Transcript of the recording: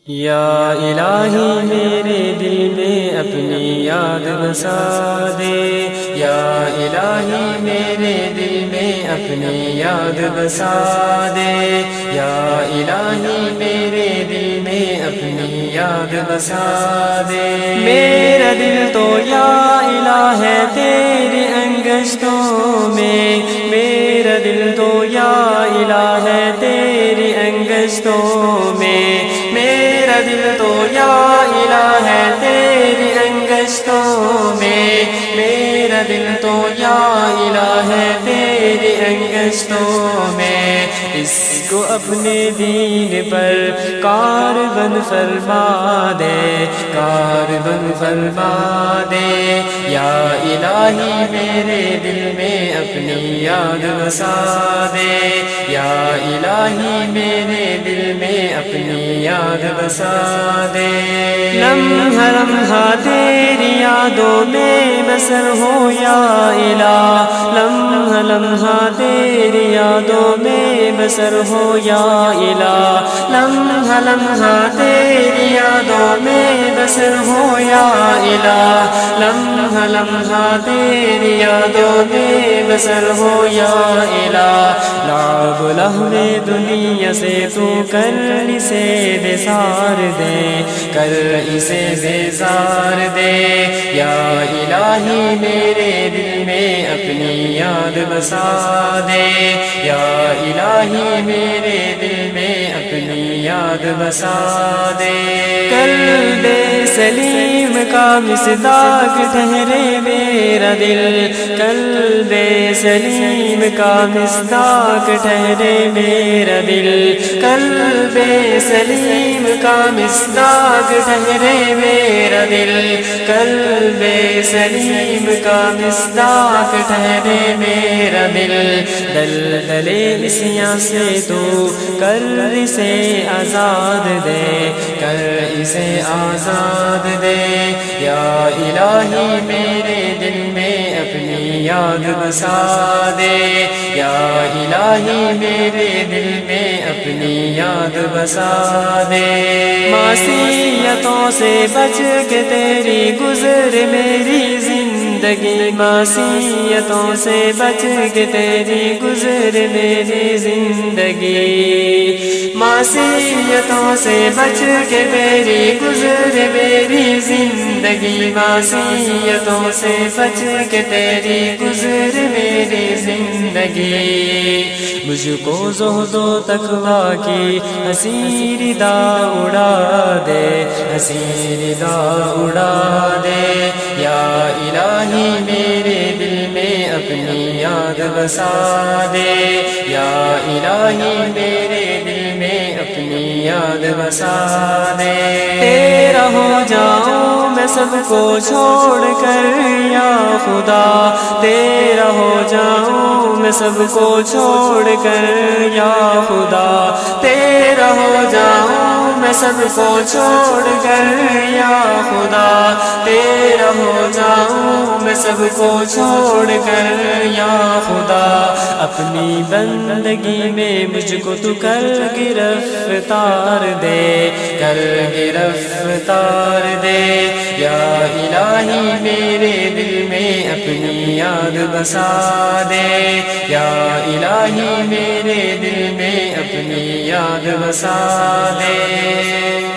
یا الہی میرے دل میں اپنی یاد بسا دے، یا الہی میرے دل میں اپنی یاد بسا دے، یا الہی میرے دل میں اپنی یاد بسا دے۔ میرا دل تو یا الہ ہے تیری انگشتوں میں، میرا دل تو یا الہ ہے تیری انگشتوں میں، میرا دل تو یا الہ ہے تیری انگشتوں میں، میرا دل تو یا الہ ہے تیری انگشتوں میں۔ اس کو اپنے دین پر کاربند فرما دے، کاربند فرما دے، یا الہی میرے دل میں اپنی یاد بسا دے، یا الہی میرے دل میں اپنی یاد بسا دے۔ لمحہ لمحہ تیری یادوں میں بسر ہو یا الہ، لمحہ لمحہ تیری یادوں میں بسر ہو یا الہ، لمحہ لمحہ تیری یادوں میں بسر ہو یا الہ، لمحہ لمحہ تیری یادوں میں بسر ہو یا الہ۔ لعب لہو دنیا سے تو کر اسے بیزار دے، کر اسے بیزار دے، یا الہی میرے دل میں اپنی یاد بسا دے، یا الہی میرے دل میں اپنی یاد بسا دے۔ قلب سلیم کا مصداق ٹھہرے میرا دل، قلب سلیم کا مصداق ٹھہرے میرا دل، قلب سلیم کا مصداق ٹھہرے میرا دل، قلب سلیم کا مصداق ٹھہرے میرا دل۔ دلدل عصیاں سے تو کر اسے آزاد دے، کر اسے آزاد دے، یا الہی میرے دل میں اپنی یاد بسا دے، یا الہی میرے دل میں اپنی یاد بسا دے۔ معصیتوں سے بچ کے تیری گزر میری زندگی، معصیتوں سے بچ کے تیری گزر میری زندگی، معصیتوں سے بچ کے تیری گزر میری زندگی، معصیتوں سے بچ کے تیری گزر میری زندگی۔ مجھ کو زہد و تقویٰ کی حسین ردا اڑا دے، حسین ردا اڑا دے، یا الہی میرے دل میں اپنی یاد بسا دے، یا الہی میرے دل میں اپنی یاد بسا دے۔ تیرا ہو جاؤں میں سب کو چھوڑ کر یا خدا، تیرا ہو جاؤں میں سب کو چھوڑ کر یا خدا، تیرا ہو جاؤں میں سب کو چھوڑ کر یا خدا، تیرا ہو جاؤں میں سب کو چھوڑ کر یا خدا۔ اپنی بندگی میں مجھ کو تو کر گرفتار دے، کر گرفتار دے، یا الہی میرے دل میں اپنی یاد بسا دے، یا الہی میرے دل میں اپنی یاد بسا دے۔